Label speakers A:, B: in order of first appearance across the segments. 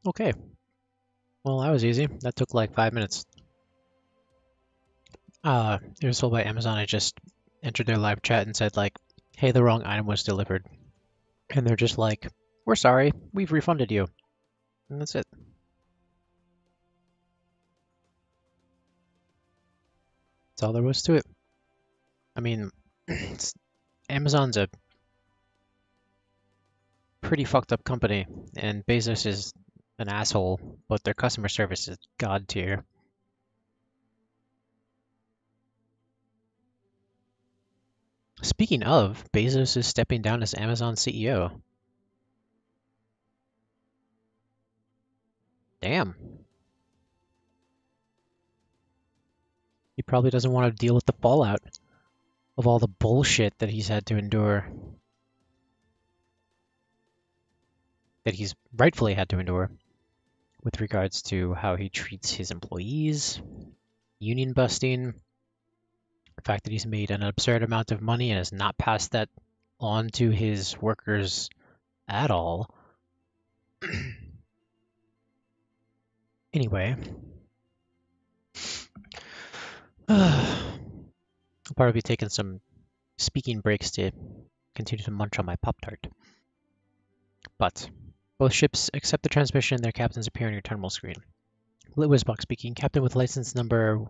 A: Okay. Well, that was easy. That took like 5 minutes. It was told by Amazon. I just entered their live chat and said like, "Hey, the wrong item was delivered," and they're just like, "We're sorry. We've refunded you," and that's it. That's all there was to it. I mean, Amazon's a pretty fucked up company, and Bezos is an asshole, but their customer service is god tier. Speaking of, Bezos is stepping down as Amazon CEO. Damn. He probably doesn't want to deal with the fallout of all the bullshit that he's had to endure, that he's rightfully had to endure, with regards to how he treats his employees, union busting, the fact that he's made an absurd amount of money and has not passed that on to his workers at all. Anyway, I'll probably be taking some speaking breaks to continue to munch on my Pop-Tart. But both ships accept the transmission and their captains appear on your terminal screen. Litwizbach speaking, Captain with license number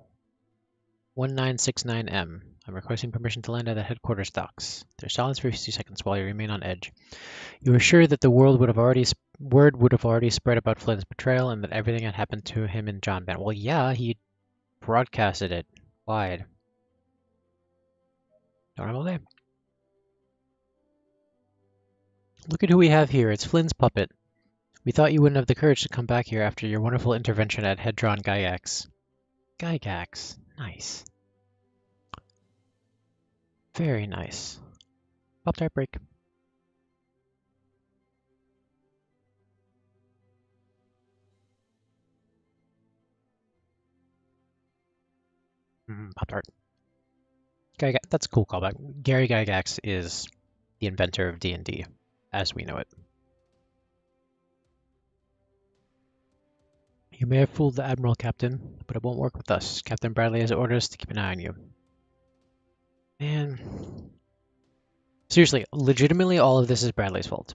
A: 1969M. I'm requesting permission to land at the headquarters docks. There's silence for a few seconds while you remain on edge. You are sure that the word would have already spread about Flynn's betrayal and that everything had happened to him and John Bennett. Well, yeah, he broadcasted it wide. Don't have all day. Look at who we have here. It's Flynn's puppet. We thought you wouldn't have the courage to come back here after your wonderful intervention at Hedron Gygax. Gygax. Nice. Very nice. Pop-Tart break. Pop-Tart. That's a cool callback. Gary Gygax is the inventor of D&D, as we know it. You may have fooled the Admiral, Captain, but it won't work with us. Captain Bradley has ordered us to keep an eye on you. Man. Seriously, legitimately all of this is Bradley's fault.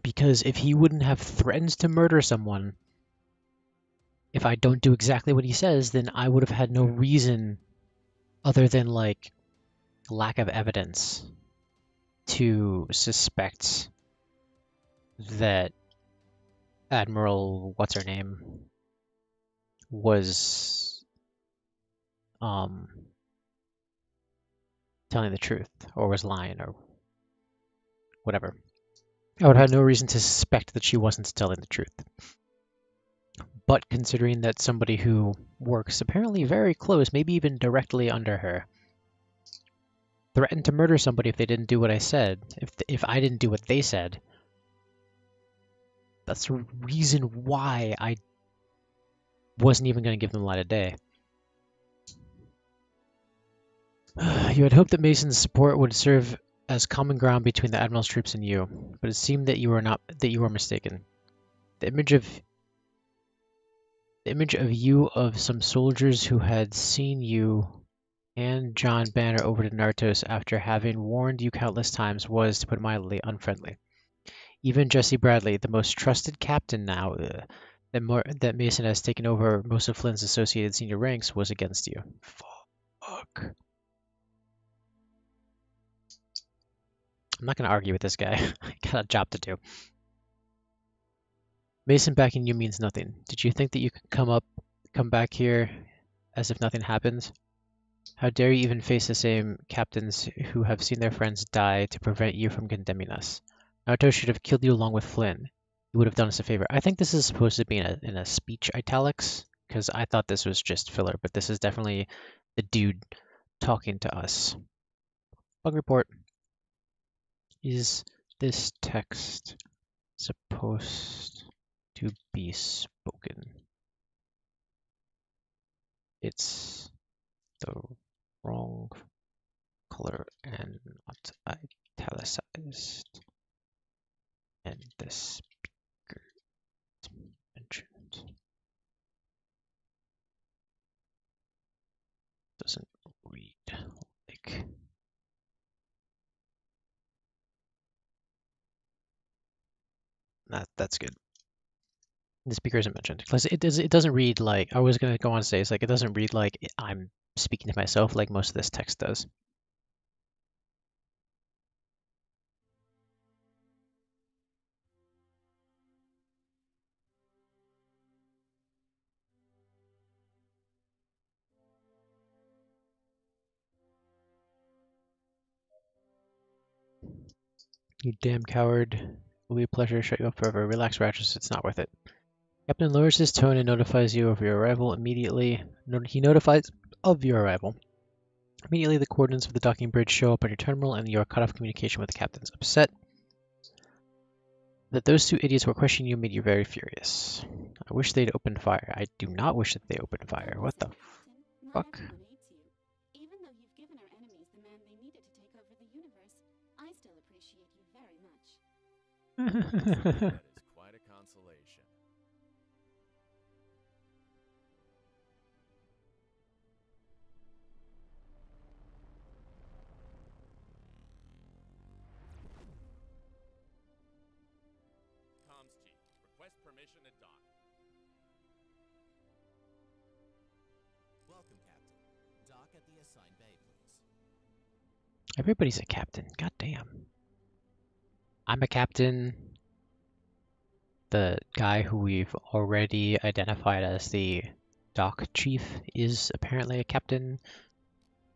A: Because if he wouldn't have threatened to murder someone, if I don't do exactly what he says, then I would have had no reason other than, like, lack of evidence to suspect that Admiral what's-her-name was telling the truth or was lying or whatever. I would have no reason to suspect that she wasn't telling the truth. But considering that somebody who works apparently very close, maybe even directly under her, threatened to murder somebody if they didn't do what I said, if I didn't do what they said, that's the reason why I wasn't even going to give them light of day. You had hoped that Mason's support would serve as common ground between the Admiral's troops and you, but it seemed that you were mistaken. The image of you of some soldiers who had seen you and John Banner over to Nartos after having warned you countless times was, to put it mildly, unfriendly. Even Jesse Bradley, the most trusted captain now that Mason has taken over most of Flynn's associated senior ranks, was against you. Fuck. I'm not going to argue with this guy. I got a job to do. Mason backing you means nothing. Did you think that you could come back here as if nothing happened? How dare you even face the same captains who have seen their friends die to prevent you from condemning us? Naruto should have killed you along with Flynn. You would have done us a favor. I think this is supposed to be in a speech italics, because I thought this was just filler, but this is definitely the dude talking to us. Bug report. Is this text supposed to be spoken? It's the wrong color and not italicized. And the speaker That's good. The speaker isn't mentioned because it doesn't read like I was gonna go on to say it's like it doesn't read like I'm speaking to myself like most of this text does. You damn coward. It will be a pleasure to shut you up forever. Relax, Ratchus. It's not worth it. Captain lowers his tone and notifies you of your arrival immediately. He notifies of your arrival. Immediately, the coordinates of the docking bridge show up on your terminal, and you are cut off communication with the captains. Upset that those two idiots were questioning you made you very furious. I wish they'd opened fire. I do not wish that they opened fire. What the fuck?
B: Even though you've given our enemies the man they needed to take over the universe, I still appreciate you very much.
C: That is quite a consolation. Comms chief, request permission to dock.
D: Welcome, Captain. Dock at the assigned bay, please.
A: Everybody's a captain. God damn. I'm a captain. The guy who we've already identified as the dock chief is apparently a captain.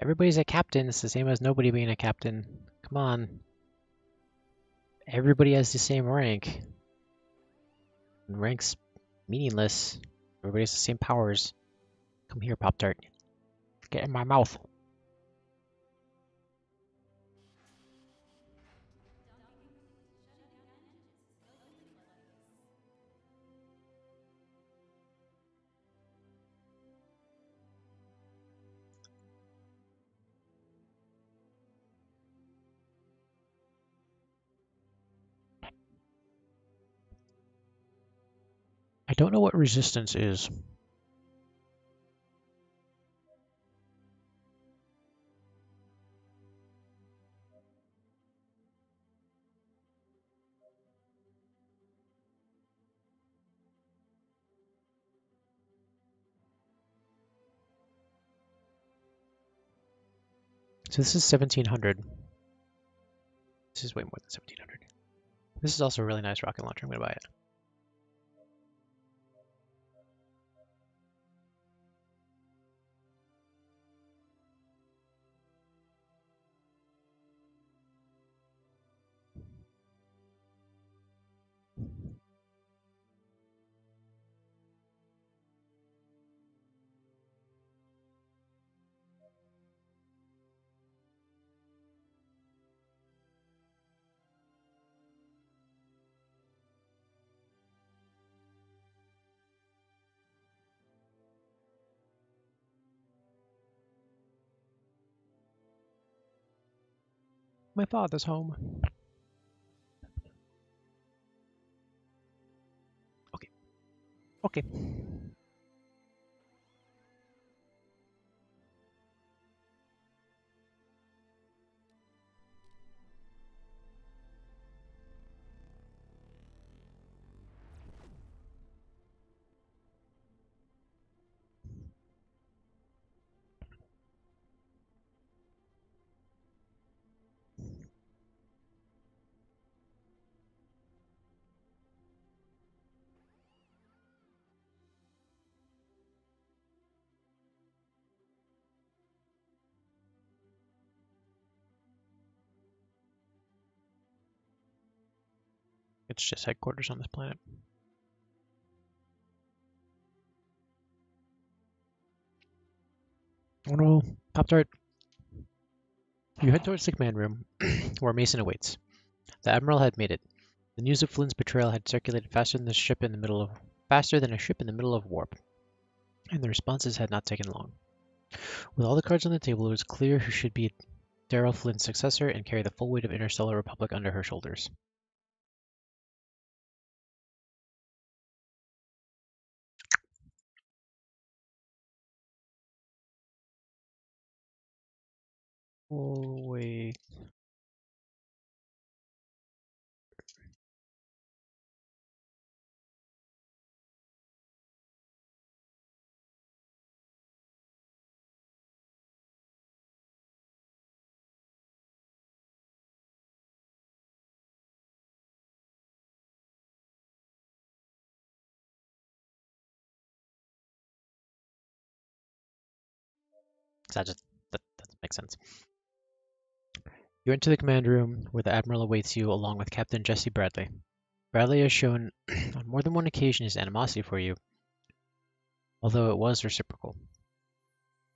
A: Everybody's a captain. It's the same as nobody being a captain. Come on. Everybody has the same rank. And rank's meaningless. Everybody has the same powers. Come here, Pop-Tart. Get in my mouth. I don't know what resistance is. So this is 1700. This is way more than 1700. This is also a really nice rocket launcher. I'm going to buy it. My father's home. Okay. Okay. It's just headquarters on this planet. Oh no, Pop-Tart. You head towards the command room, where Mason awaits. The Admiral had made it. The news of Flynn's betrayal had circulated faster than a ship in the middle of warp, and the responses had not taken long. With all the cards on the table, it was clear who should be Daryl Flynn's successor and carry the full weight of Interstellar Republic under her shoulders. Oh, wait. that doesn't make sense. You enter the command room where the Admiral awaits you along with Captain Jesse Bradley. Bradley has shown on more than one occasion his animosity for you, although it was reciprocal.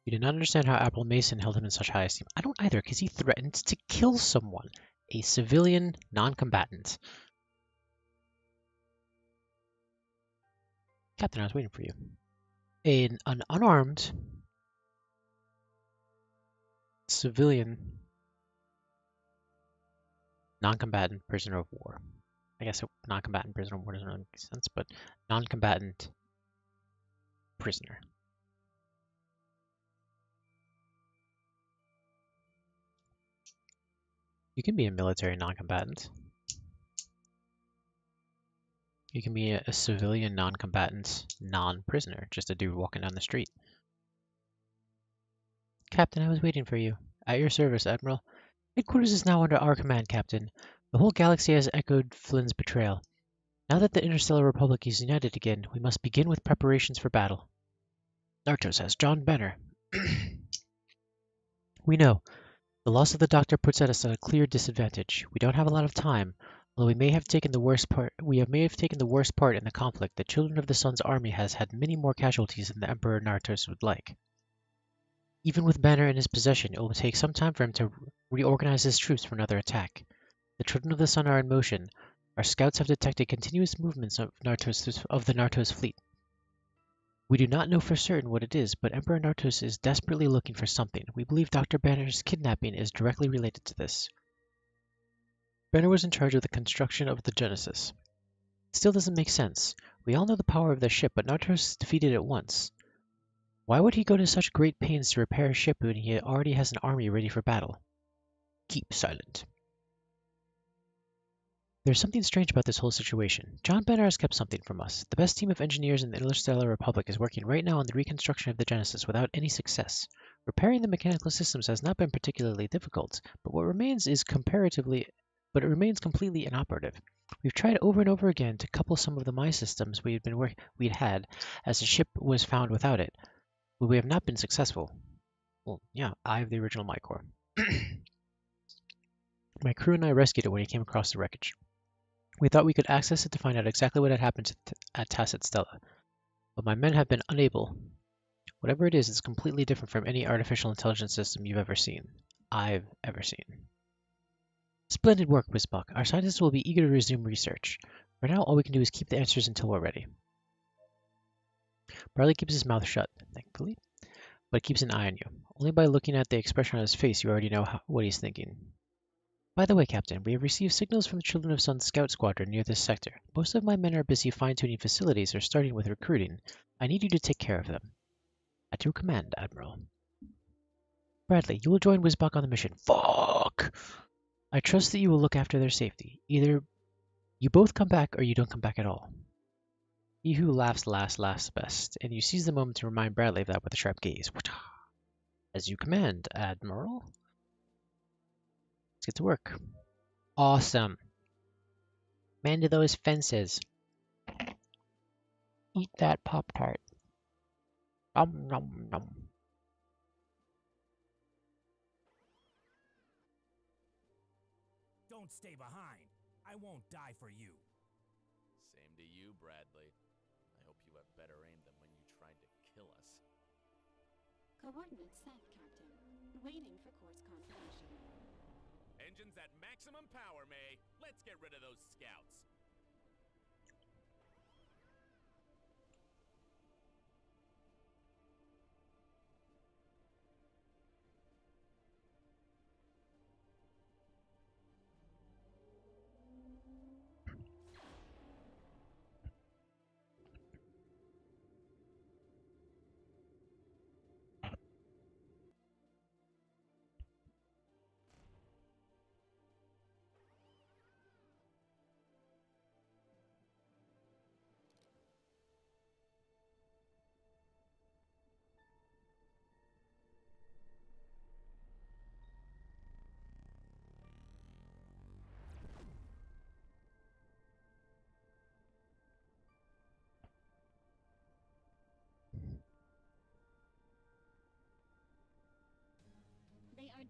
A: You did not understand how Admiral Mason held him in such high esteem. I don't either, because he threatened to kill someone, a civilian non-combatant. Captain, I was waiting for you. An unarmed civilian non-combatant prisoner of war. I guess non-combatant prisoner of war doesn't really make sense, but non-combatant prisoner. You can be a military non-combatant. You can be a civilian non-combatant non-prisoner, just a dude walking down the street. Captain, I was waiting for you. At your service, Admiral. Headquarters is now under our command, Captain. The whole galaxy has echoed Flynn's betrayal. Now that the Interstellar Republic is united again, we must begin with preparations for battle. Nartos has John Benner. We know. The loss of the Doctor puts us at a clear disadvantage. We don't have a lot of time. Although we may have taken the worst part in the conflict, the Children of the Sun's army has had many more casualties than the Emperor Nartos would like. Even with Banner in his possession, it will take some time for him to reorganize his troops for another attack. The Children of the Sun are in motion. Our scouts have detected continuous movements of the Nartos fleet. We do not know for certain what it is, but Emperor Nartos is desperately looking for something. We believe Dr. Banner's kidnapping is directly related to this. Banner was in charge of the construction of the Genesis. It still doesn't make sense. We all know the power of the ship, but Nartos defeated it once. Why would he go to such great pains to repair a ship when he already has an army ready for battle? Keep silent. There's something strange about this whole situation. John Banner has kept something from us. The best team of engineers in the Interstellar Republic is working right now on the reconstruction of the Genesis without any success. Repairing the mechanical systems has not been particularly difficult, but it remains completely inoperative. We've tried over and over again to couple some of the My systems we'd had as the ship was found without it, but we have not been successful. Well, yeah, I have the original My Core. My crew and I rescued it when he came across the wreckage. We thought we could access it to find out exactly what had happened at Tacet Stella, but my men have been unable. Whatever it is, it's completely different from any artificial intelligence system I've ever seen. Splendid work, Wisbach. Our scientists will be eager to resume research. For now, all we can do is keep the answers until we're ready. Bradley keeps his mouth shut, thankfully, but keeps an eye on you. Only by looking at the expression on his face, you already know what he's thinking. By the way, Captain, we have received signals from the Children of Sun Scout Squadron near this sector. Most of my men are busy fine-tuning facilities or starting with recruiting. I need you to take care of them. At your command, Admiral. Bradley, you will join Wisbach on the mission. Fuck! I trust that you will look after their safety. Either you both come back or you don't come back at all. He who laughs last laughs best, and you seize the moment to remind Bradley of that with a sharp gaze. As you command, Admiral. Let's get to work. Awesome. Man to those fences. Eat that Pop-Tart. Nom nom nom.
D: Don't stay behind. I won't die for you.
C: Same to you, Bradley. I hope you have better aim than when you tried to kill us.
B: Coordinates set, Captain. Waiting for course confirmation.
C: Engines at maximum power, May. Let's get rid of those scouts.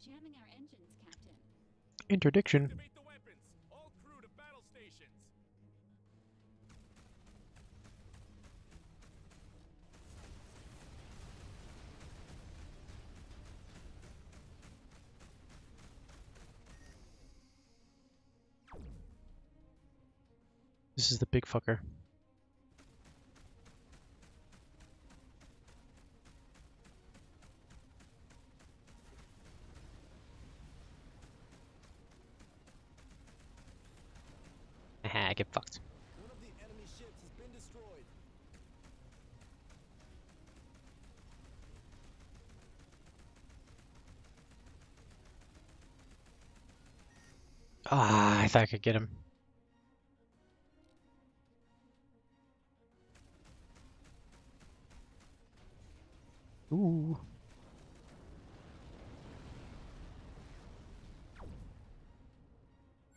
B: jamming our engines, Captain.
A: Interdiction.
C: Activate the weapons! All crew to battle stations!
A: This is the big fucker. Haha, get fucked.
E: One of the enemy ships has been destroyed.
A: Ah, I thought I could get him. Ooh.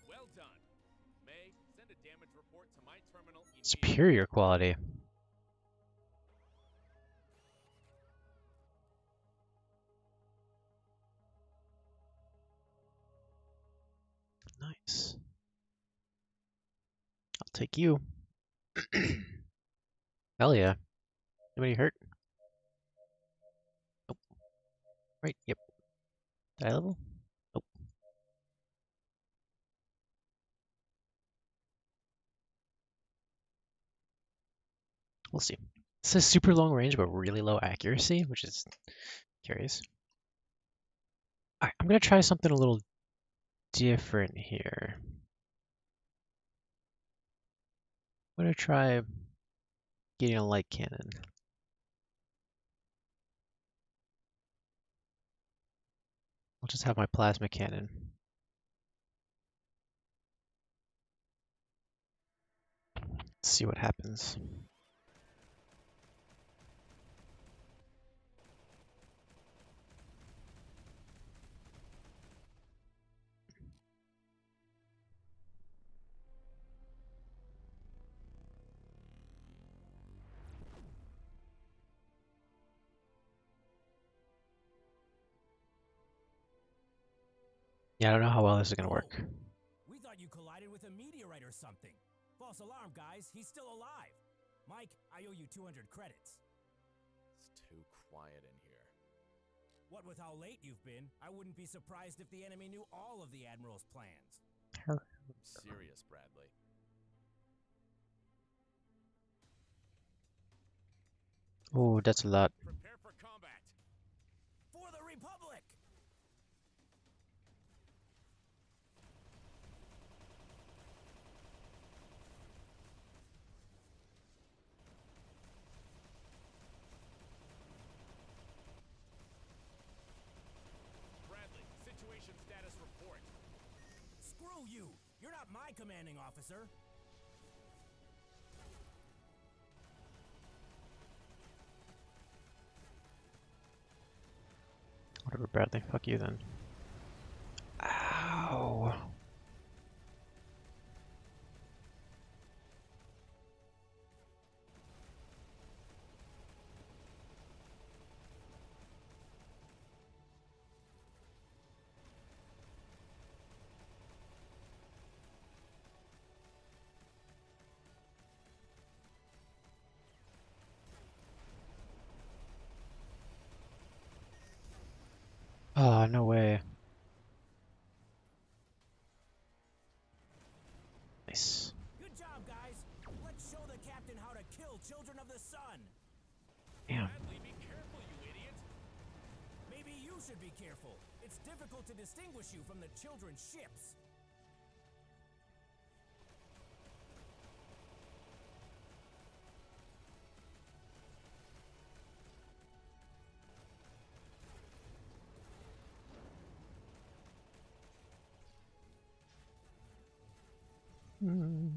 C: Well done. May, send a damage report to my terminal immediately.
A: Superior quality. Nice. I'll take you. Hell yeah. Anybody hurt? Nope. Right, yep. Did I level? Nope. We'll see. It says super long range but really low accuracy, which is curious. Alright, I'm gonna try something a little different here. I'm gonna try getting a light cannon. I'll just have my plasma cannon. Let's see what happens. Yeah, I don't know how well this is gonna work.
D: We thought you collided with a meteorite or something. False alarm, guys. He's still alive. Mike, I owe you 200 credits.
C: It's too quiet in here.
D: What with how late you've been, I wouldn't be surprised if the enemy knew all of the Admiral's plans.
C: I'm serious, Bradley.
A: Oh, that's a lot.
C: Prepare for combat.
D: For the Republic!
C: Bradley, situation status report.
D: Screw you! You're not my commanding officer.
A: Whatever, Bradley. Fuck you then. Ow. Oh, no way. Nice.
D: Good job, guys. Let's show the captain how to kill children of the sun.
A: Damn.
C: Bradley, be careful, you idiot.
D: Maybe you should be careful. It's difficult to distinguish you from the children's ships.
A: Mm.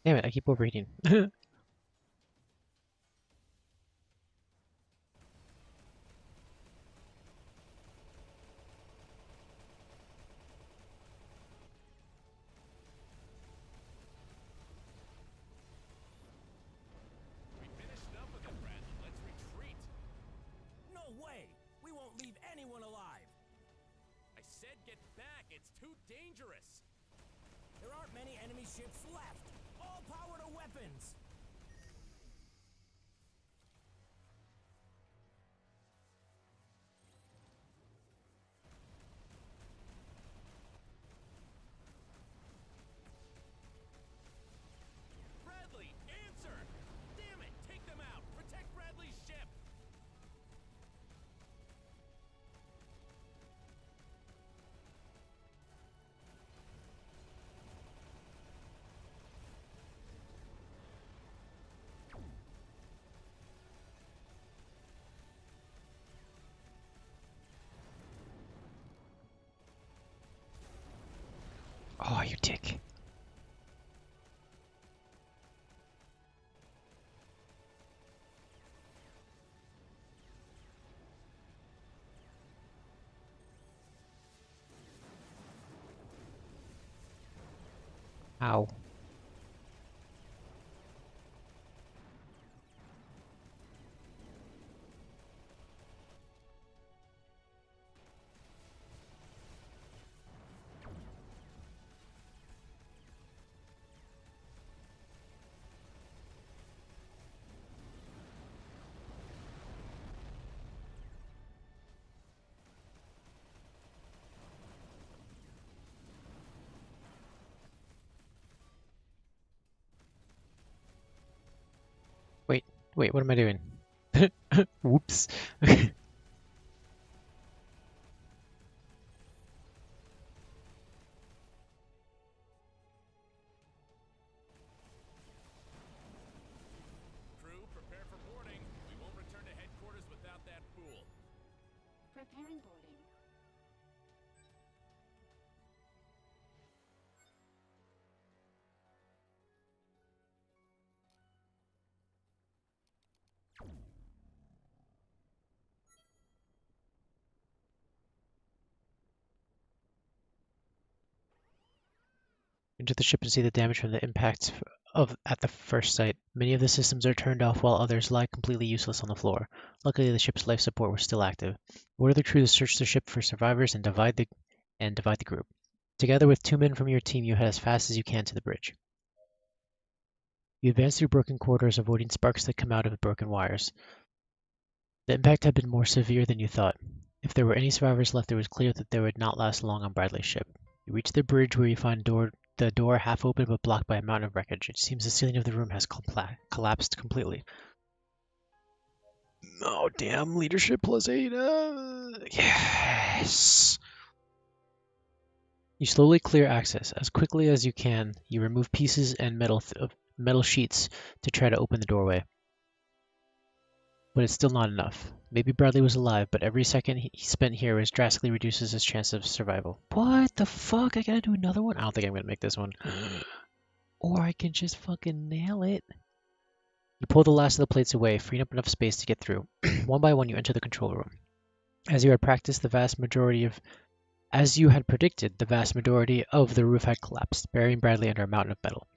A: Damn it, I keep overheating.
C: We finished up with it, Bradley. Let's retreat.
D: No way! We won't leave anyone alive!
C: I said get back. It's too dangerous.
D: There aren't many enemy ships left! All power to weapons!
C: Bradley, answer! Damn it! Take them out. Protect Bradley's ship.
A: Oh, you dick. Ow. Wait, what am I doing? Whoops.
C: Crew, prepare for boarding. We won't return to headquarters without that fool.
B: Preparing boarding.
A: Enter the ship and see the damage from the impact at the first sight. Many of the systems are turned off while others lie completely useless on the floor. Luckily, the ship's life support was still active. Order the crew to search the ship for survivors and divide the group. Together with 2 men from your team, you head as fast as you can to the bridge. You advance through broken corridors, avoiding sparks that come out of the broken wires. The impact had been more severe than you thought. If there were any survivors left, it was clear that they would not last long on Bradley's ship. You reach the bridge where you find the door half open but blocked by a mountain of wreckage. It seems the ceiling of the room has collapsed completely. Oh, damn. Leadership +8. Yes. You slowly clear access. As quickly as you can, you remove pieces and metal sheets to try to open the doorway. But it's still not enough. Maybe Bradley was alive, but every second he spent here drastically reduces his chance of survival. What the fuck? I gotta do another one? I don't think I'm gonna make this one. Or I can just fucking nail it. You pull the last of the plates away, freeing up enough space to get through. One by one, you enter the control room. As you had predicted, the vast majority of the roof had collapsed, burying Bradley under a mountain of metal.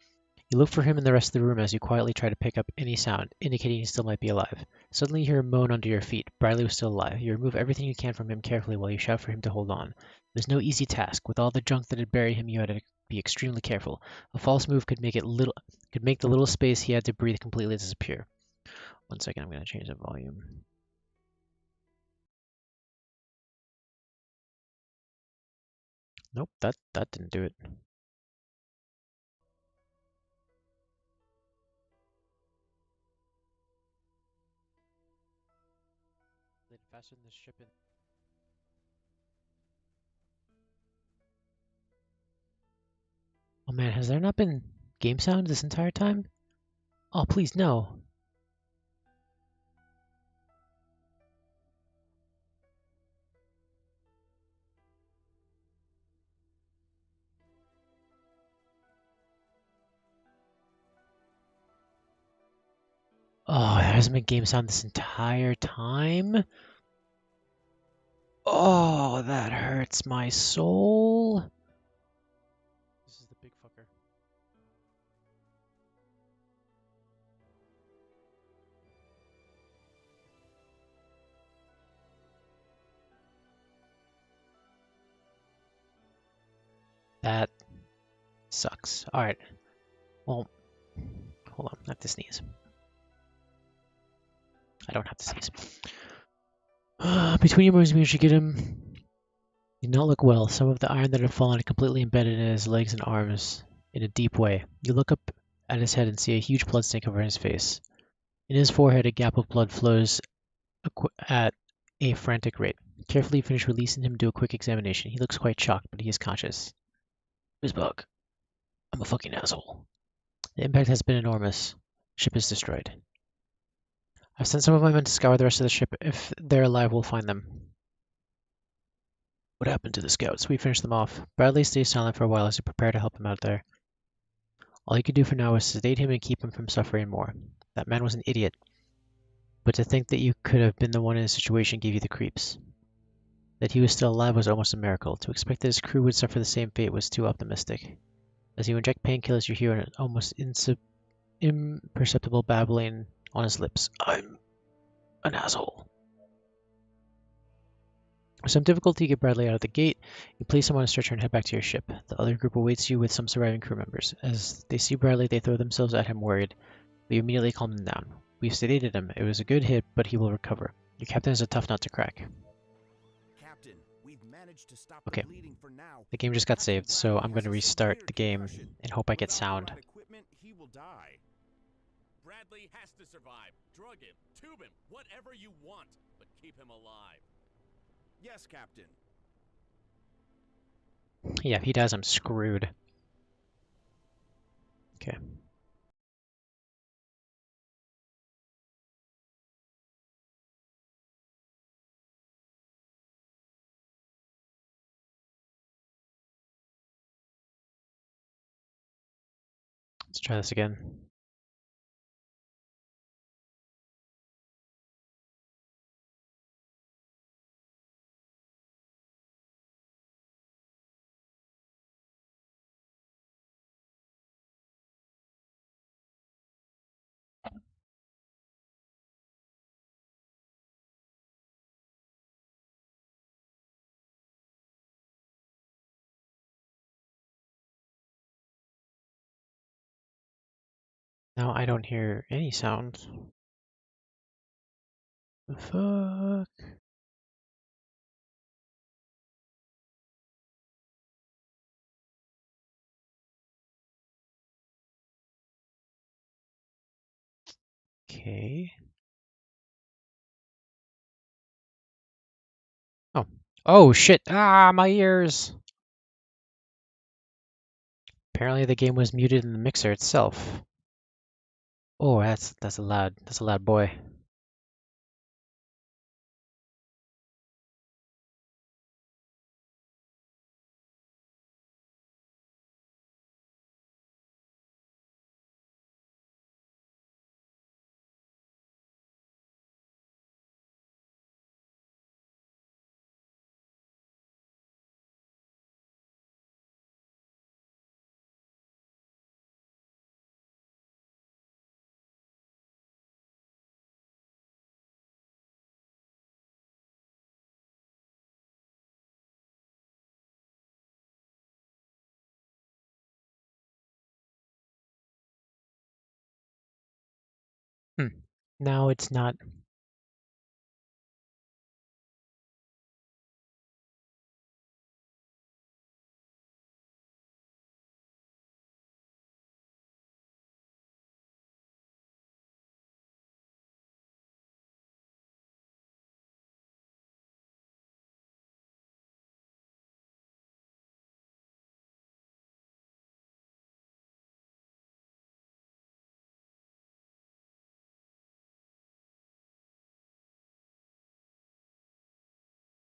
A: You look for him in the rest of the room as you quietly try to pick up any sound, indicating he still might be alive. Suddenly you hear a moan under your feet. Bradley was still alive. You remove everything you can from him carefully while you shout for him to hold on. It was no easy task. With all the junk that had buried him, you had to be extremely careful. A false move could make the little space he had to breathe completely disappear. 1 second, I'm going to change the volume. Nope, that didn't do it. Faster than the ship in. Oh man, has there not been game sound this entire time? Oh, please, no. Oh, there hasn't been game sound this entire time? Oh, that hurts my soul. This is the big fucker. That sucks. Alright. Well, hold on. I have to sneeze. I don't have to sneeze. Between your moves, we should get him. Did not look well. Some of the iron that had fallen had completely embedded in his legs and arms in a deep way. You look up at his head and see a huge blood stain over his face. In his forehead, a gap of blood flows at a frantic rate. Carefully finish releasing him, do a quick examination. He looks quite shocked, but he is conscious. Bizbug, I'm a fucking asshole. The impact has been enormous. Ship is destroyed. I've sent some of my men to scour the rest of the ship. If they're alive, we'll find them. What happened to the scouts? We finished them off. Bradley stays silent for a while as we prepare to help him out there. All you can do for now is sedate him and keep him from suffering more. That man was an idiot. But to think that you could have been the one in his situation gave you the creeps. That he was still alive was almost a miracle. To expect that his crew would suffer the same fate was too optimistic. As you inject painkillers, you hear an almost imperceptible babbling on his lips. I'm an asshole. With some difficulty, you get Bradley out of the gate. You place him on a stretcher and head back to your ship. The other group awaits you with some surviving crew members. As they see Bradley, they throw themselves at him worried, but you immediately calm them down. We've sedated him. It was a good hit, but he will recover. Your captain is a tough nut to crack.
E: Captain, we've managed to stop
A: Okay.
E: the bleeding for now.
A: The game just got
E: Captain
A: saved, so
E: Bradley
A: I'm going
E: has
A: to
E: a
A: restart
E: severe
A: the game
E: concussion.
A: and hope I get
E: Without
A: sound.
E: the right equipment, he will die.
C: Bradley has to survive. Drug him, tube him, whatever you want, but keep him alive.
E: Yes, Captain.
A: Yeah, if he dies, I'm screwed. Okay. Let's try this again. Now I don't hear any sound. The fuck? Okay. Oh. Oh shit! Ah, my ears! Apparently the game was muted in the mixer itself. Oh, that's a loud boy. Now it's not.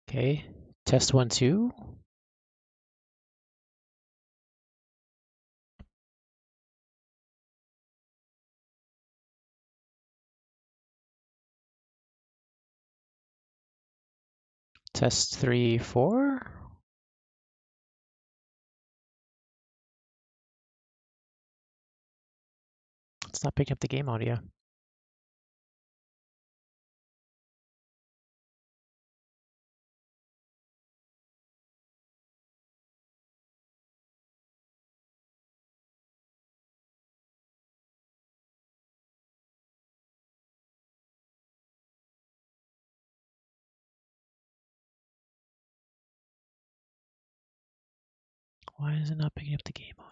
A: Okay. Test 1, 2. Test 3, 4? It's not picking up the game audio. Why is it not picking up the game audio?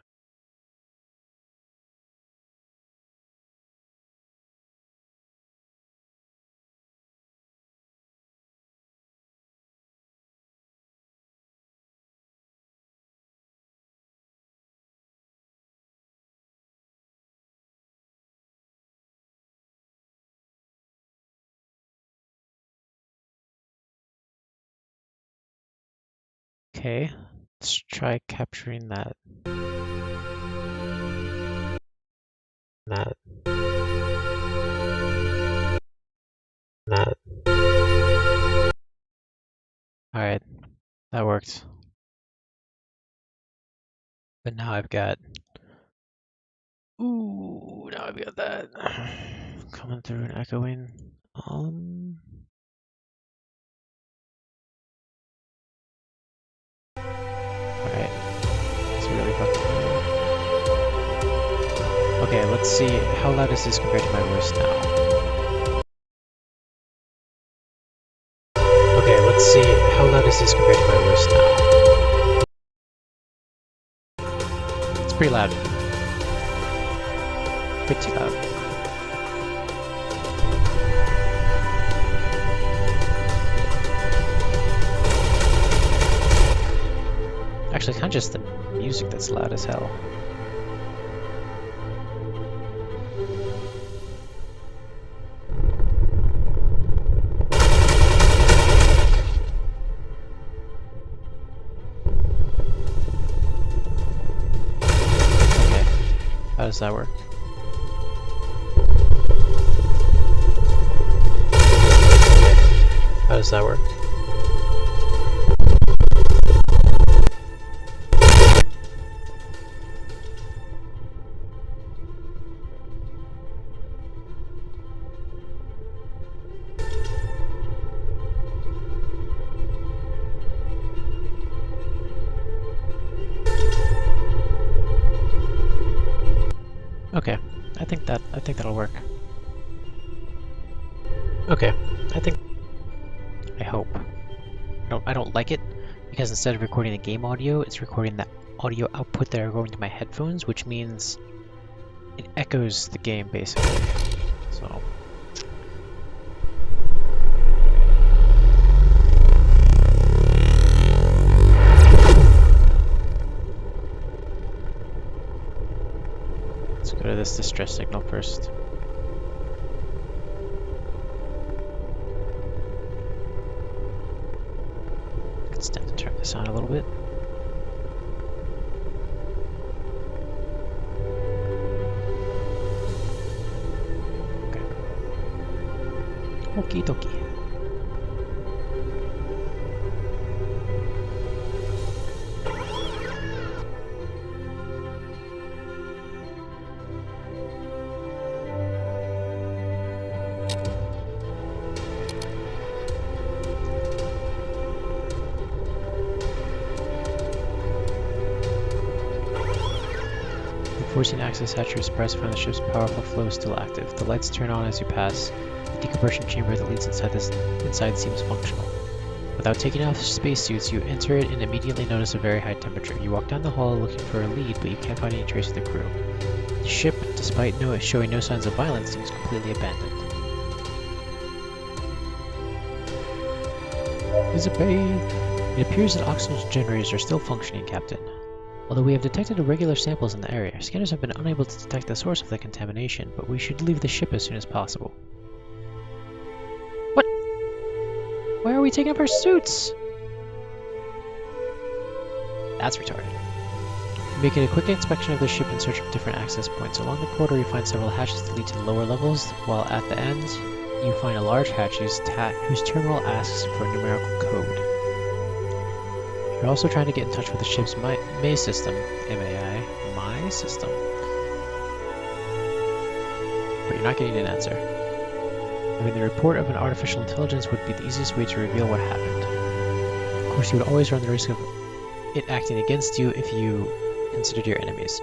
A: Okay, let's try capturing that. That. Alright, that worked. But now I've got... Ooh, now I've got that. Coming through and echoing. Alright. It's really fucking loud. Okay, let's see how loud is this compared to my voice now. Okay, let's see how loud is this compared to my voice now. It's pretty loud. Pretty loud. Actually, it's kind of just the music that's loud as hell. Okay, how does that work? How does that work? Okay, I think that'll work. Okay, I hope. I don't like it because instead of recording the game audio, it's recording the audio output that are going to my headphones, which means it echoes the game basically. So let's go to this distress signal first. It's time to turn this on a little bit. Okay. Okie dokie. Forcing access hatchery is pressed from the ship's powerful flow is still active. The lights turn on as you pass. The decompression chamber that leads inside seems functional. Without taking off spacesuits, you enter it and immediately notice a very high temperature. You walk down the hall looking for a lead, but you can't find any trace of the crew. The ship, despite showing no signs of violence, seems completely abandoned. It appears that oxygen generators are still functioning, Captain. Although we have detected irregular samples in the area, scanners have been unable to detect the source of the contamination, but we should leave the ship as soon as possible. What? Why are we taking off our suits? That's retarded. Making a quick inspection of the ship in search of different access points. Along the corridor you find several hatches that lead to the lower levels, while at the end you find a large hatch whose terminal asks for a numerical code. You're also trying to get in touch with the ship's MAI system. M-A-I. MAI system. But you're not getting an answer. I mean, the report of an artificial intelligence would be the easiest way to reveal what happened. Of course, you would always run the risk of it acting against you if you considered your enemies.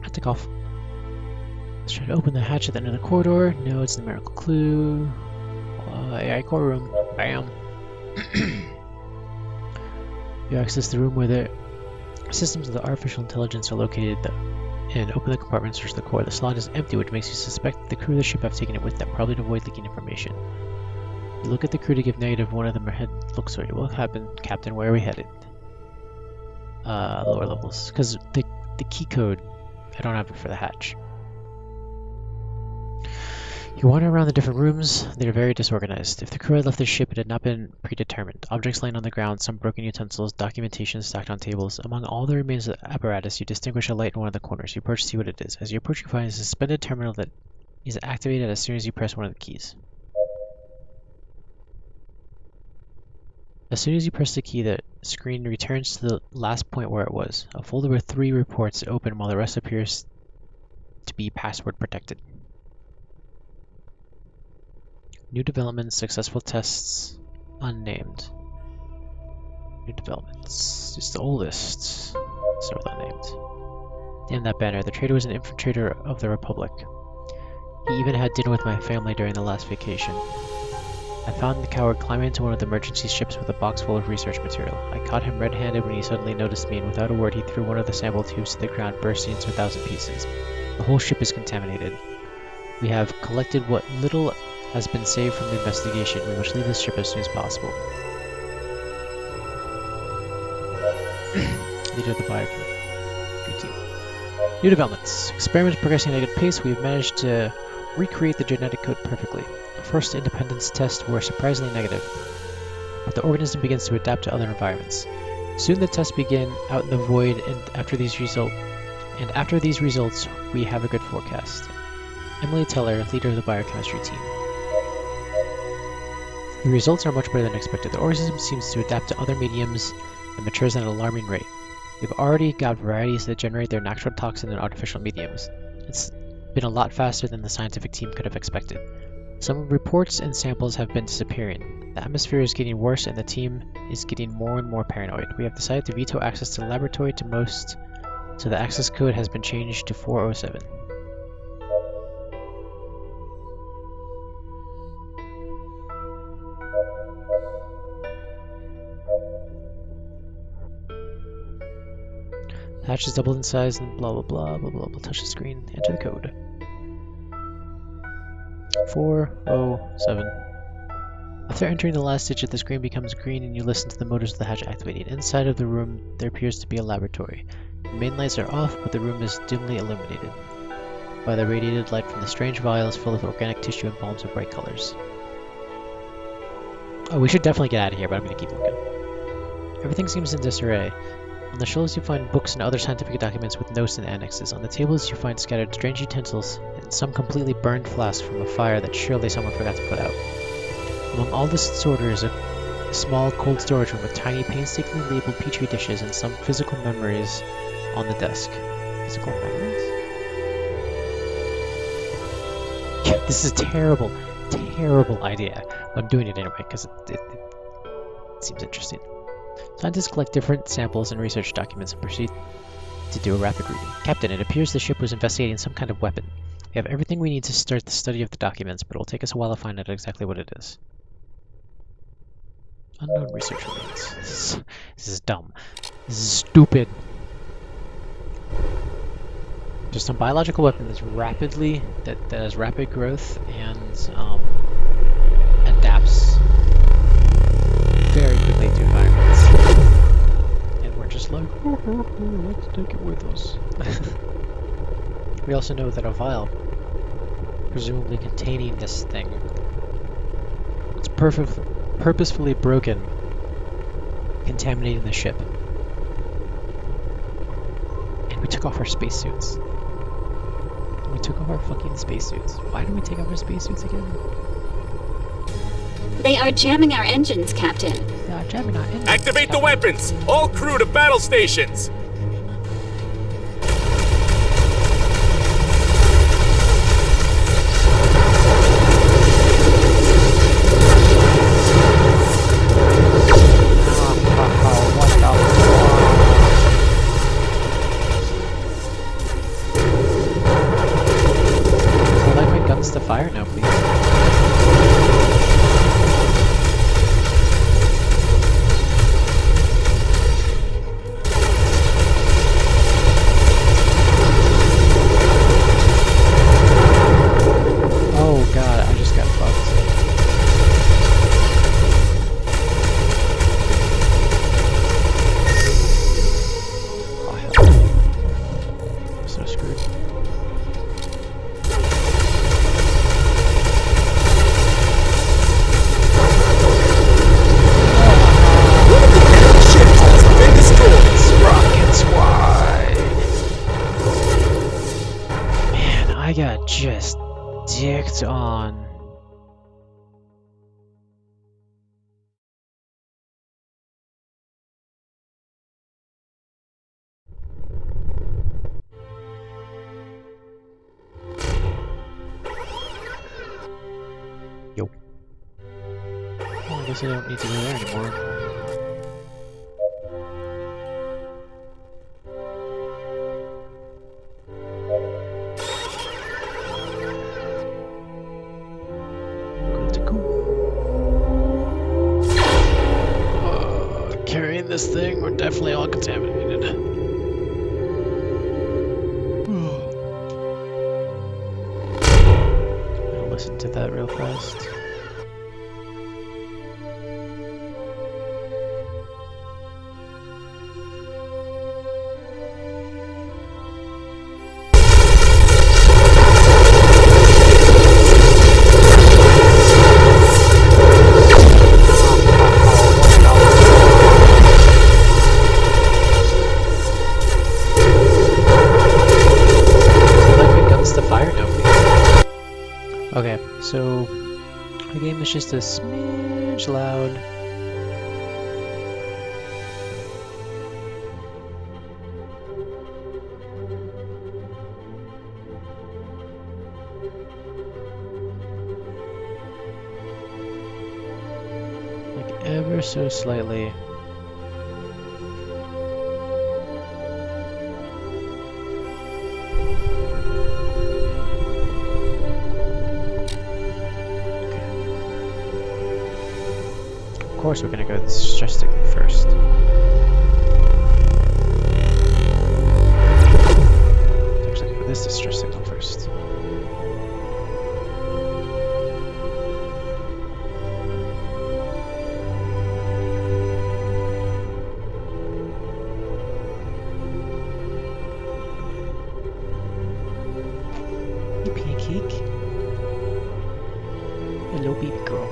A: I took off. Let's try to open the hatch at the end of the corridor. No, it's the numerical clue. AI core room. Bam. You access the room where the systems of the artificial intelligence are located and open the compartment and search the core. The slot is empty, which makes you suspect that the crew of the ship have taken it with them, probably to avoid leaking information. You look at the crew to give negative. One of them head looks sorry. What happened, Captain? Where are we headed? Lower levels. Because the key code, I don't have it for the hatch. You wander around the different rooms. They are very disorganized. If the crew had left the ship, it had not been predetermined. Objects laying on the ground, some broken utensils, documentation stacked on tables. Among all the remains of the apparatus, you distinguish a light in one of the corners. You approach to see what it is. As you approach, you find a suspended terminal that is activated as soon as you press one of the keys. As soon as you press the key, the screen returns to the last point where it was. A folder with 3 reports open while the rest appears to be password protected. New developments, successful tests, unnamed. New developments, it's the oldest, so unnamed. Damn that banner, the trader was an infiltrator of the Republic. He even had dinner with my family during the last vacation. I found the coward climbing into one of the emergency ships with a box full of research material. I caught him red-handed when he suddenly noticed me, and without a word he threw one of the sample tubes to the ground, bursting into 1,000 pieces. The whole ship is contaminated. We have collected what little has been saved from the investigation. We must leave this ship as soon as possible. Leader of the Biochem team. New developments. Experiments progressing at a good pace. We have managed to recreate the genetic code perfectly. The first independence tests were surprisingly negative, but the organism begins to adapt to other environments. Soon the tests begin out in the void, and after these results, we have a good forecast. Emily Teller, leader of the biochemistry team. The results are much better than expected. The organism seems to adapt to other mediums and matures at an alarming rate. We've already got varieties that generate their natural toxin in artificial mediums. It's been a lot faster than the scientific team could have expected. Some reports and samples have been disappearing. The atmosphere is getting worse and the team is getting more and more paranoid. We have decided to veto access to the laboratory to most, so the access code has been changed to 407. The hatch is doubled in size and blah blah blah blah blah blah. Touch the screen, enter the code. 407. After entering the last digit, the screen becomes green and you listen to the motors of the hatch activating. Inside of the room, there appears to be a laboratory. The main lights are off, but the room is dimly illuminated by the radiated light from the strange vials filled with organic tissue and bulbs of bright colors. Oh, we should definitely get out of here, but I'm going to keep looking. Everything seems in disarray. On the shelves you find books and other scientific documents with notes and annexes. On the tables you find scattered strange utensils and some completely burned flasks from a fire that surely someone forgot to put out. Among all this disorder is a small cold storage room with tiny painstakingly labeled petri dishes and some physical memories on the desk. Physical memories? Yeah, this is a terrible idea. But I'm doing it anyway because it seems interesting. Scientists collect different samples and research documents and proceed to do a rapid reading. Captain, it appears the ship was investigating some kind of weapon. We have everything we need to start the study of the documents, but it will take us a while to find out exactly what it is. Unknown research remains. This is dumb. This is stupid. There's some biological weapon that's that has rapid growth and adapts very quickly to environments. And we're just like, let's take it with us. We also know that a vial, presumably containing this thing, was purposefully broken, contaminating the ship. And we took off our spacesuits. We took off our fucking spacesuits. Why did we take off our spacesuits again?
B: They are jamming our engines, Captain.
A: Yeah, jamming our engines.
C: Activate the weapons! All crew to battle stations!
A: To fire now, please. Oh god, I just got fucked. Oh hell. I'm so screwed. I got just dicked on. Yo. Well, I guess I don't need to go there anymore. Carrying this thing, we're definitely all contaminated. I'll listen to that real fast. Okay, so the game is just a smidge loud. Like ever so slightly. Of course we're gonna go to the stress signal first. Actually go this distress signal first. Hey pancake. Hello baby girl.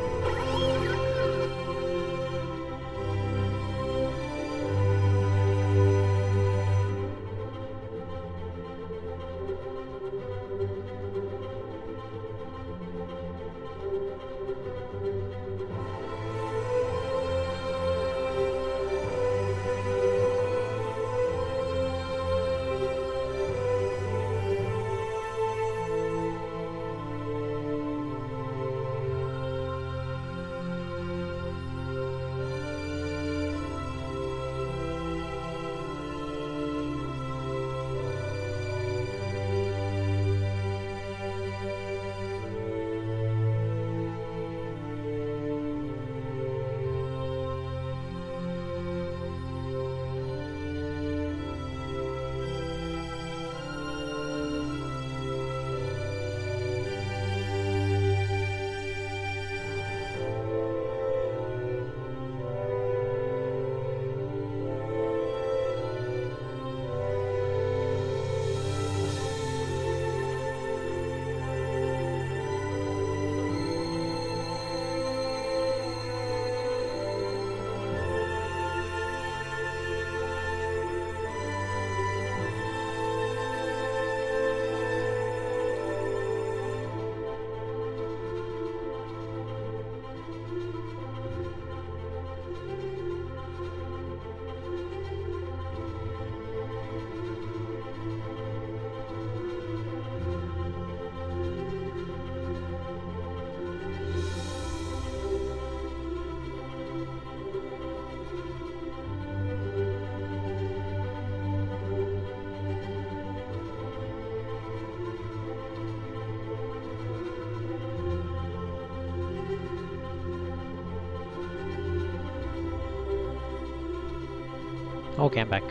A: Okay, I'm back.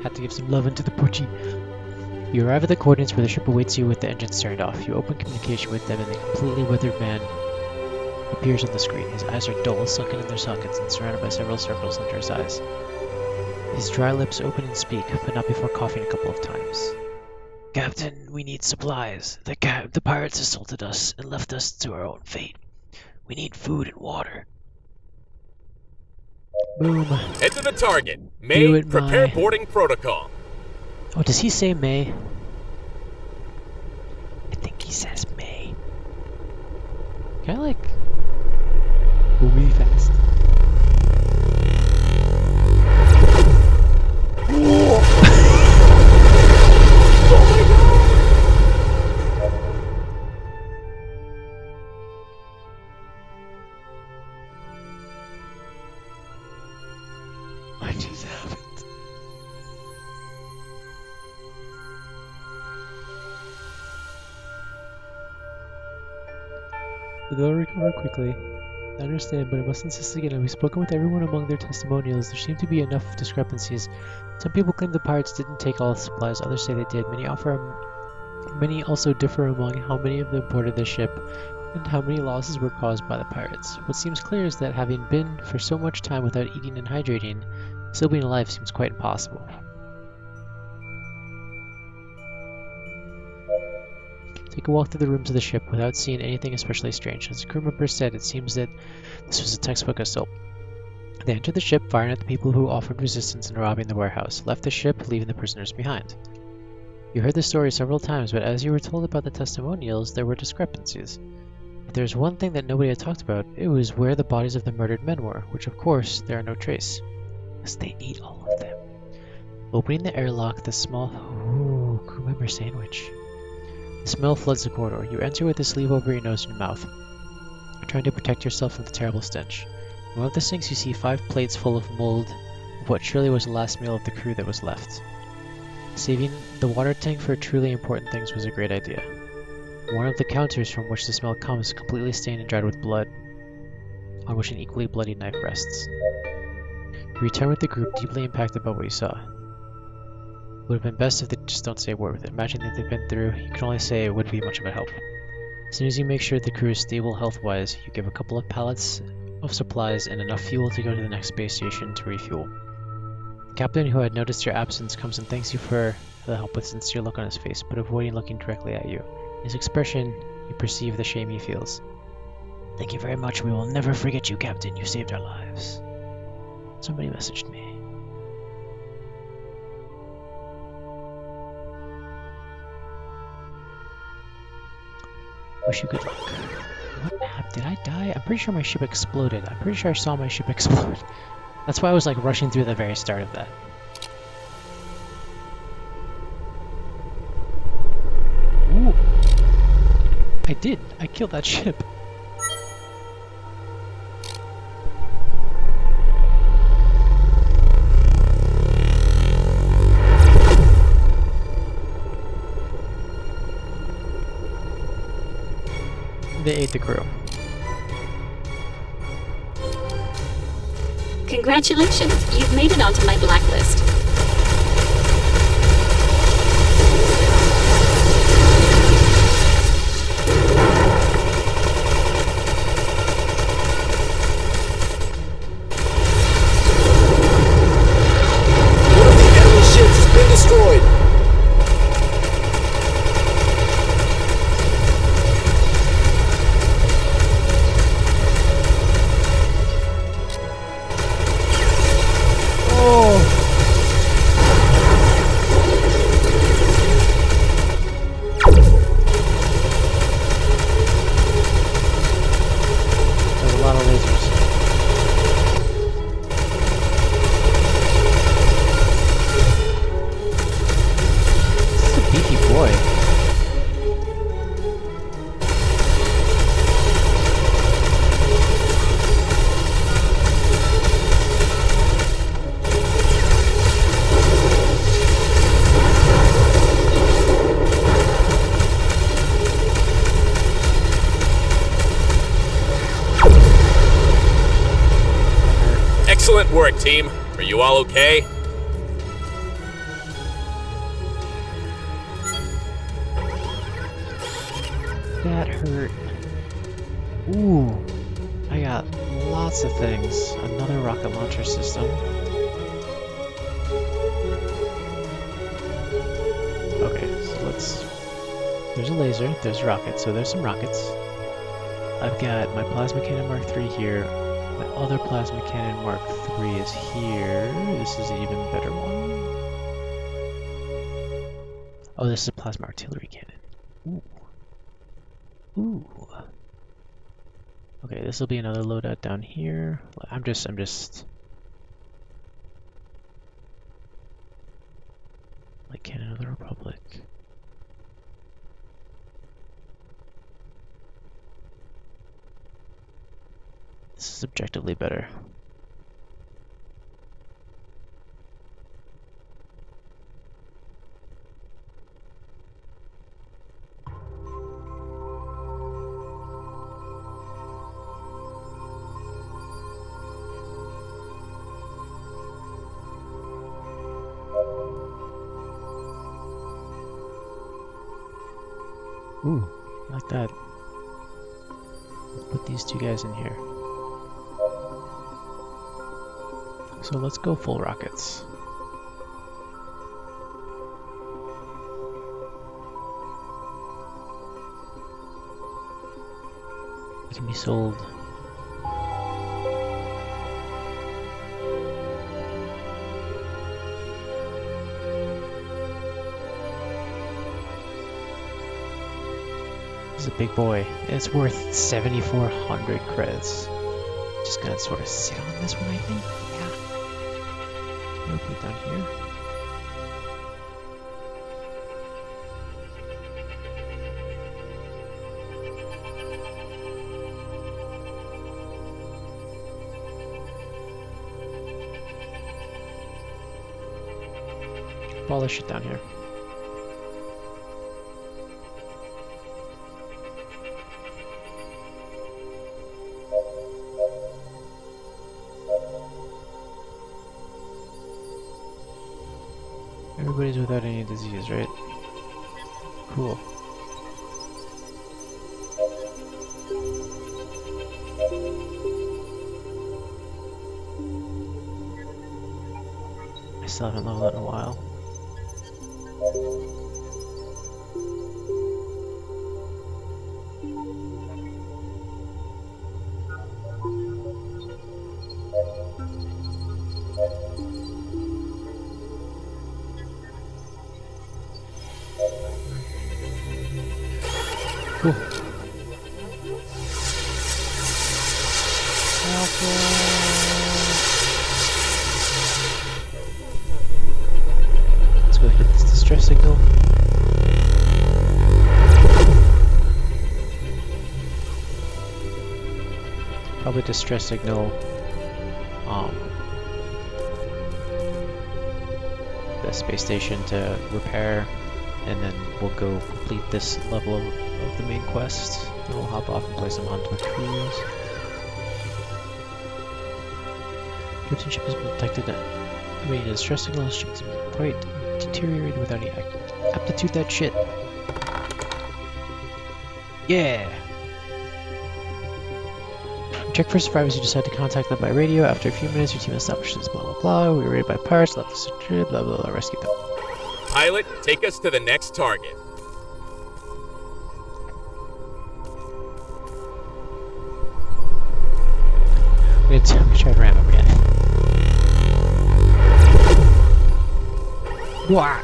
A: Had to give some love into the Porchi. You arrive at the coordinates where the ship awaits you with the engines turned off. You open communication with them and the completely withered man appears on the screen. His eyes are dull, sunken in their sockets, and surrounded by several circles under his eyes. His dry lips open and speak, but not before coughing a couple of times. Captain, we need supplies. The pirates assaulted us and left us to our own fate. We need food and water. Boom.
C: Head to the target.
A: Do
C: May,
A: it,
C: prepare
A: Mai.
C: boarding protocol.
A: Oh, does he say May? I think he says May. Can I, like, go really fast? What just happened? They'll recover quickly. I understand, but I must insist again. We've spoken with everyone among their testimonials. There seem to be enough discrepancies. Some people claim the pirates didn't take all the supplies, others say they did. Many also differ among how many of them boarded the ship and how many losses were caused by the pirates. What seems clear is that having been for so much time without eating and hydrating, still being alive seems quite impossible. Take a walk through the rooms of the ship without seeing anything especially strange. As the crew member said, it seems that this was a textbook assault. They entered the ship, firing at the people who offered resistance and robbing the warehouse, left the ship, leaving the prisoners behind. You heard the story several times, but as you were told about the testimonials, there were discrepancies. If there's one thing that nobody had talked about, it was where the bodies of the murdered men were, which of course, there are no trace. Because they ate all of them. Opening the airlock, the small... Ooh, crew member sandwich. The smell floods the corridor. You enter with a sleeve over your nose and your mouth, trying to protect yourself from the terrible stench. In one of the sinks you see 5 plates full of mold of what surely was the last meal of the crew that was left. Saving the water tank for truly important things was a great idea. One of the counters from which the smell comes completely stained and dried with blood, on which an equally bloody knife rests. You return with the group, deeply impacted by what you saw. It would have been best if they just don't say a word with it. Imagining that they've been through, you can only say it wouldn't be much of a help. As soon as you make sure the crew is stable health-wise, you give a couple of pallets of supplies and enough fuel to go to the next space station to refuel. The captain, who had noticed your absence, comes and thanks you for the help with a sincere look on his face, but avoiding looking directly at you. In his expression, you perceive the shame he feels. Thank you very much. We will never forget you, Captain. You saved our lives. Somebody messaged me. Wish you good luck. What happened? Did I die? I'm pretty sure my ship exploded. I'm pretty sure I saw my ship explode. That's why I was like rushing through the very start of that. Ooh. I did. I killed that ship. They ate the crew.
B: Congratulations, you've made it onto my blacklist.
F: One of the enemy ships has been destroyed.
A: There's a lot of lasers. This is a beefy boy.
C: Excellent work, team. Are you all okay?
A: Ooh, I got lots of things. Another rocket launcher system. Okay, so let's... There's a laser, there's rockets, so there's some rockets. I've got my Plasma Cannon Mark III here. My other Plasma Cannon Mark III is here. This is an even better one. Oh, this is a Plasma Artillery Cannon. Ooh. Ooh. Okay, this will be another loadout down here. I'm just... Like Cannon of the Republic. This is objectively better. Ooh, I like that. Let's put these two guys in here. So let's go full rockets. It can be sold. This is a big boy. It's worth 7,400 credits. Just gonna sort of sit on this one, I think. Yeah. We'll put it down here. Polish it down here. Everybody's without any disease, right? Cool. I still haven't leveled it in a while. Cool. Let's go hit this distress signal. Probably distress signal the space station to repair, and then we'll go complete this level of the main quest. Then we'll hop off and play some Hunt with Crews. Captain ship has been detected. I mean, a distress signal ship has been quite deteriorated without any aptitude. That shit. Yeah. Check for survivors who decide to contact them by radio. After a few minutes, your team establishes blah blah blah. We were raided by pirates, left the strip, blah blah blah, rescue them.
C: Pilot, take us to the next target.
A: I'm gonna try to ram him again. Wah!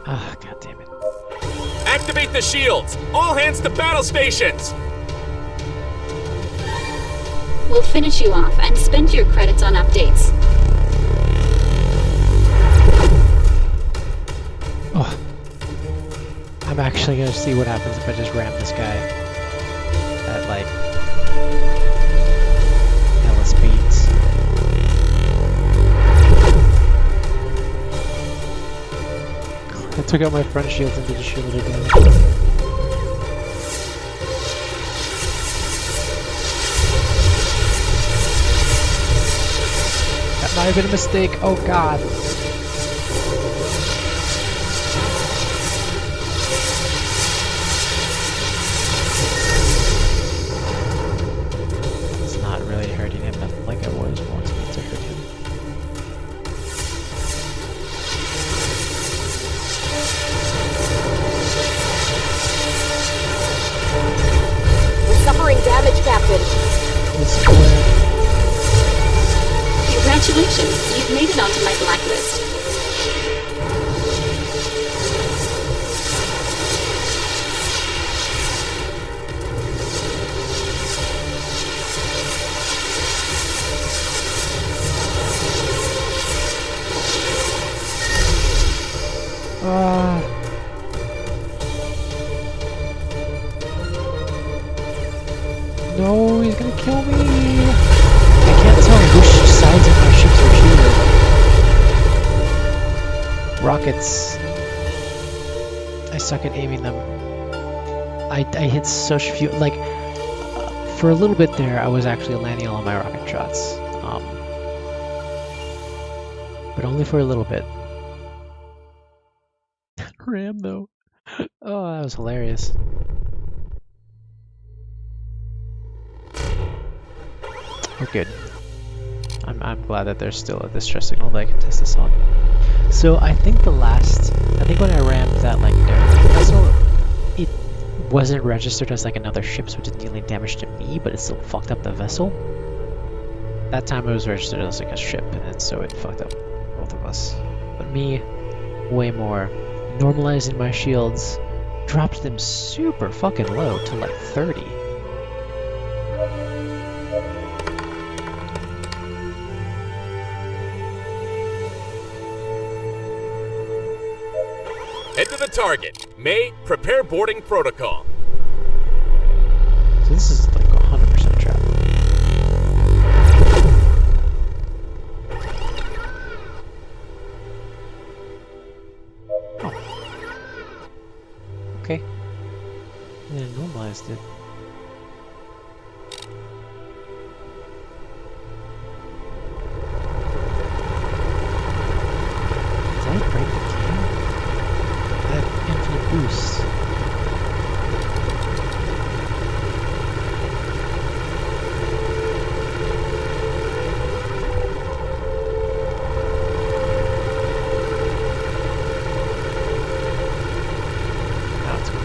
A: Ah, god damn it.
C: Activate the shields! All hands to battle stations!
B: We'll finish you off and spend your credits on updates.
A: Oh. I'm actually gonna see what happens if I just ram this guy at like hella speeds. I took out my front shields and did a shitload of damage. That might have been a mistake. Oh god.
B: Congratulations, you've made it onto my blacklist.
A: No, he's gonna kill me! I can't tell which sides of my ships are shielded. Rockets. I suck at aiming them. I hit such few, like, for a little bit there, I was actually landing all my rocket shots. But only for a little bit. Ram though. Oh, that was hilarious. We're good. I'm glad that there's still a distress signal that I can test this on. So I think when I rammed that like Derrick vessel, it wasn't registered as like another ship, so it didn't deal any damage to me, but it still fucked up the vessel. That time it was registered as like a ship, and so it fucked up both of us. But me, way more. Normalizing my shields, dropped them super fucking low to like 30.
C: Head to the target. May, prepare boarding protocol.
A: So this is like 100% a trap. Oh. Okay. And then normalized it. Did I break the game? I have infinite boost. Now it's good.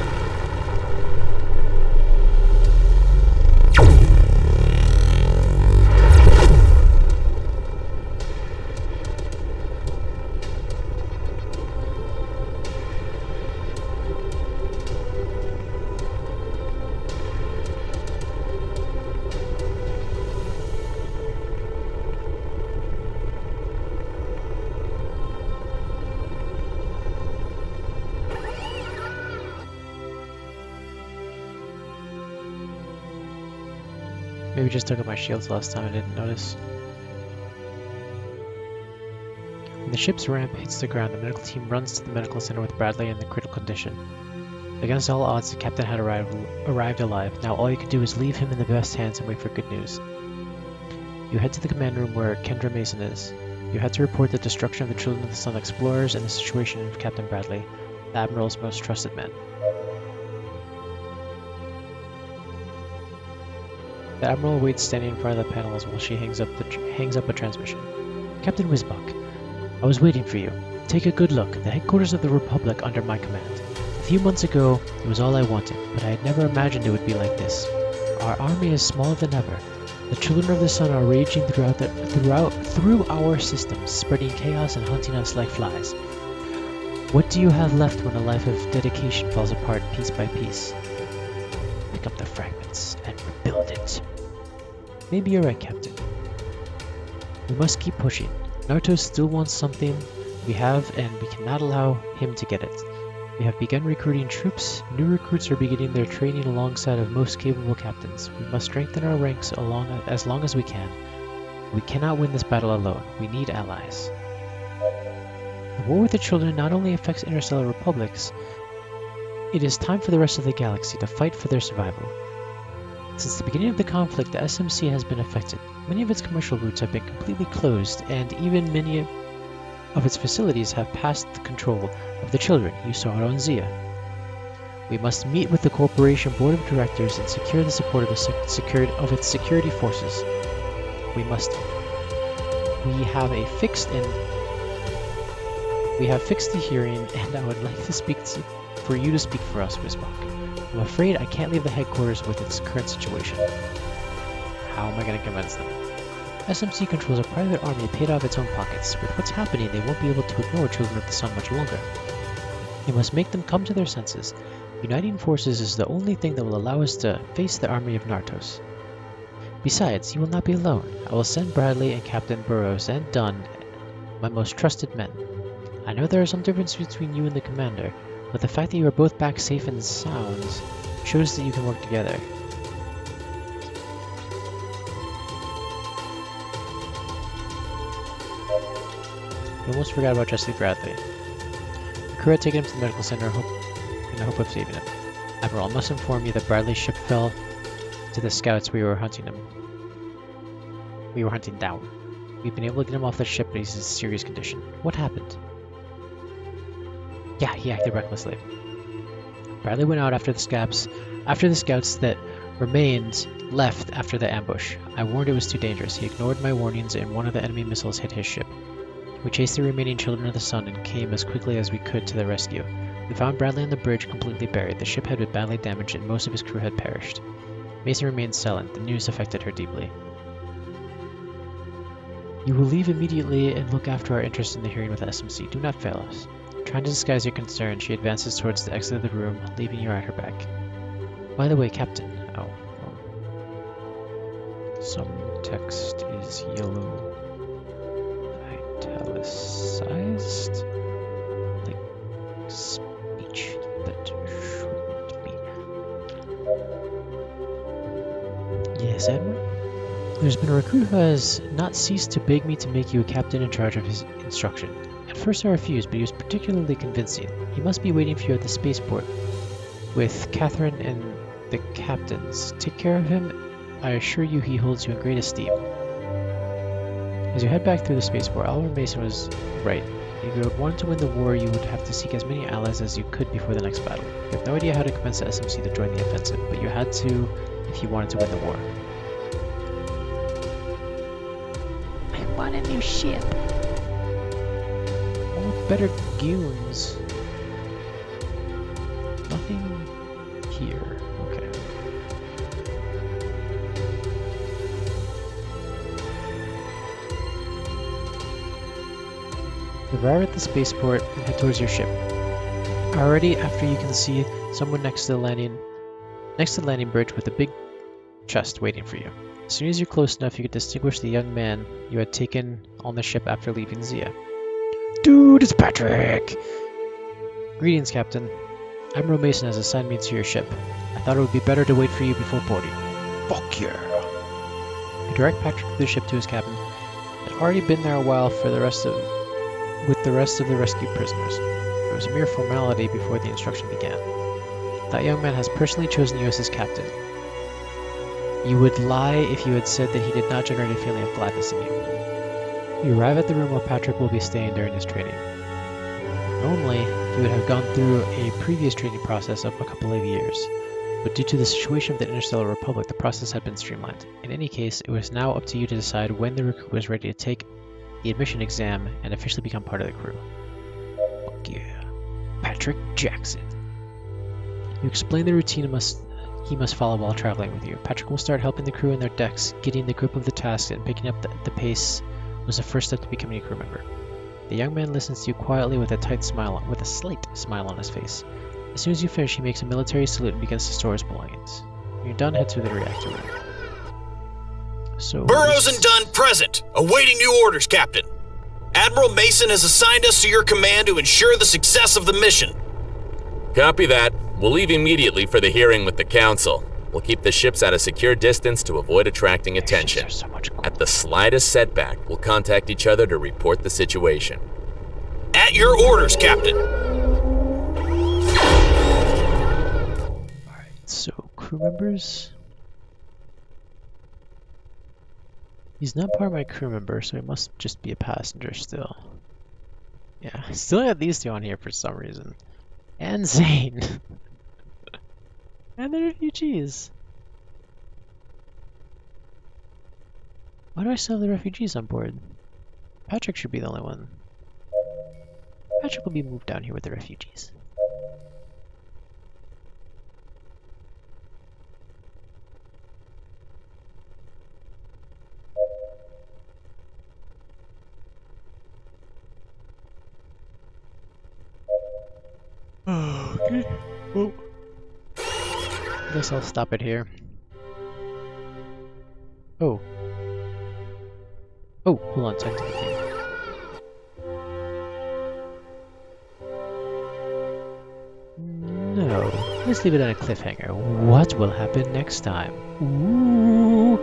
A: Maybe just took out my shields last time and didn't notice. When the ship's ramp hits the ground, the medical team runs to the medical center with Bradley in the critical condition. Against all odds, the captain had arrived alive. Now all you can do is leave him in the best hands and wait for good news. You head to the command room where Kendra Mason is. You had to report the destruction of the Children of the Sun explorers and the situation of Captain Bradley, the Admiral's most trusted man. The Admiral waits standing in front of the panels while she hangs up a transmission. Captain Wisbach, I was waiting for you. Take a good look. The headquarters of the Republic under my command. A few months ago, it was all I wanted, but I had never imagined it would be like this. Our army is smaller than ever. The Children of the Sun are raging through our systems, spreading chaos and hunting us like flies. What do you have left when a life of dedication falls apart piece by piece? Pick up the fragments and rebuild it. Maybe you're right, Captain. We must keep pushing. Naruto still wants something we have, and we cannot allow him to get it. We have begun recruiting troops. New recruits are beginning their training alongside of most capable captains. We must strengthen our ranks as long as we can. We cannot win this battle alone. We need allies. The war with the Children not only affects interstellar republics, it is time for the rest of the galaxy to fight for their survival. Since the beginning of the conflict, the SMC has been affected. Many of its commercial routes have been completely closed, and even many of its facilities have passed the control of the Children. You saw it on Zia. We must meet with the corporation board of directors and secure the support of its security forces. We have fixed the hearing, and I would like to for you to speak for us, Wisbach. I'm afraid I can't leave the headquarters with its current situation. How am I going to convince them? SMC controls a private army paid out of its own pockets. With what's happening, they won't be able to ignore Children of the Sun much longer. You must make them come to their senses. Uniting forces is the only thing that will allow us to face the army of Nartos. Besides, you will not be alone. I will send Bradley and Captain Burrows and Dunn, my most trusted men. I know there is some difference between you and the commander, but the fact that you are both back safe and sound shows that you can work together. You almost forgot about Jesse Bradley. The crew had taken him to the medical center in the hope of saving him. Admiral, I must inform you that Bradley's ship fell to the scouts we were hunting down. We've been able to get him off the ship, but he's in serious condition. What happened? Yeah, he acted recklessly. Bradley went out after the scouts that remained left after the ambush. I warned it was too dangerous. He ignored my warnings and one of the enemy missiles hit his ship. We chased the remaining Children of the Sun and came as quickly as we could to the rescue. We found Bradley on the bridge completely buried. The ship had been badly damaged and most of his crew had perished. Mason remained silent. The news affected her deeply. You will leave immediately and look after our interest in the hearing with SMC. Do not fail us. Trying to disguise your concern, she advances towards the exit of the room, leaving you at her back. By the way, Captain. Some text is yellow. Italicized. Like speech that shouldn't be. Yes, Edward? There's been a recruit who has not ceased to beg me to make you a captain in charge of his instruction. At first I refused, but he was particularly convincing. He must be waiting for you at the spaceport with Catherine and the captains. Take care of him. I assure you he holds you in great esteem. As you head back through the spaceport, Oliver Mason was right. If you would want to win the war, you would have to seek as many allies as you could before the next battle. You have no idea how to convince the SMC to join the offensive, but you had to if you wanted to win the war. I want a new ship. Oh, better goons. Nothing here. Okay. You arrive at the spaceport and head towards your ship. Already, after you can see someone next to the landing bridge with a big chest waiting for you. As soon as you're close enough, you can distinguish the young man you had taken on the ship after leaving Zia. Dude, it's Patrick! Greetings, Captain. Admiral Mason has assigned me to your ship. I thought it would be better to wait for you before boarding. Fuck yeah! You direct Patrick to the ship to his cabin. Had already been there a while with the rest of the rescued prisoners. It was a mere formality before the instruction began. That young man has personally chosen you as his captain. You would lie if you had said that he did not generate a feeling of gladness in you. You arrive at the room where Patrick will be staying during his training. Normally, he would have gone through a previous training process of a couple of years, but due to the situation of the Interstellar Republic, the process had been streamlined. In any case, it was now up to you to decide when the recruit was ready to take the admission exam and officially become part of the crew. Fuck yeah. Patrick Jackson. You explain the routine he must follow while traveling with you. Patrick will start helping the crew in their decks, getting the grip of the task and picking up the pace was the first step to becoming a crew member. The young man listens to you quietly with a slight smile on his face. As soon as you finish, he makes a military salute and begins to store his belongings. When you're done, head to the reactor room. So
F: Burrows and Dunn present, awaiting new orders, Captain. Admiral Mason has assigned us to your command to ensure the success of the mission.
G: Copy that. We'll leave immediately for the hearing with the Council. We'll keep the ships at a secure distance to avoid attracting attention.
A: So much
G: At the slightest setback, we'll contact each other to report the situation.
F: At your orders, Captain.
A: Alright, so crew members. He's not part of my crew member, so he must just be a passenger still. Yeah, I still got these two on here for some reason. And Zane. And the refugees. Why do I still have the refugees on board? Patrick should be the only one. Patrick will be moved down here with the refugees. Okay. Well, guess I'll stop it here. Oh. Oh, hold on, time to the game. No, let's leave it on a cliffhanger. What will happen next time? Ooh.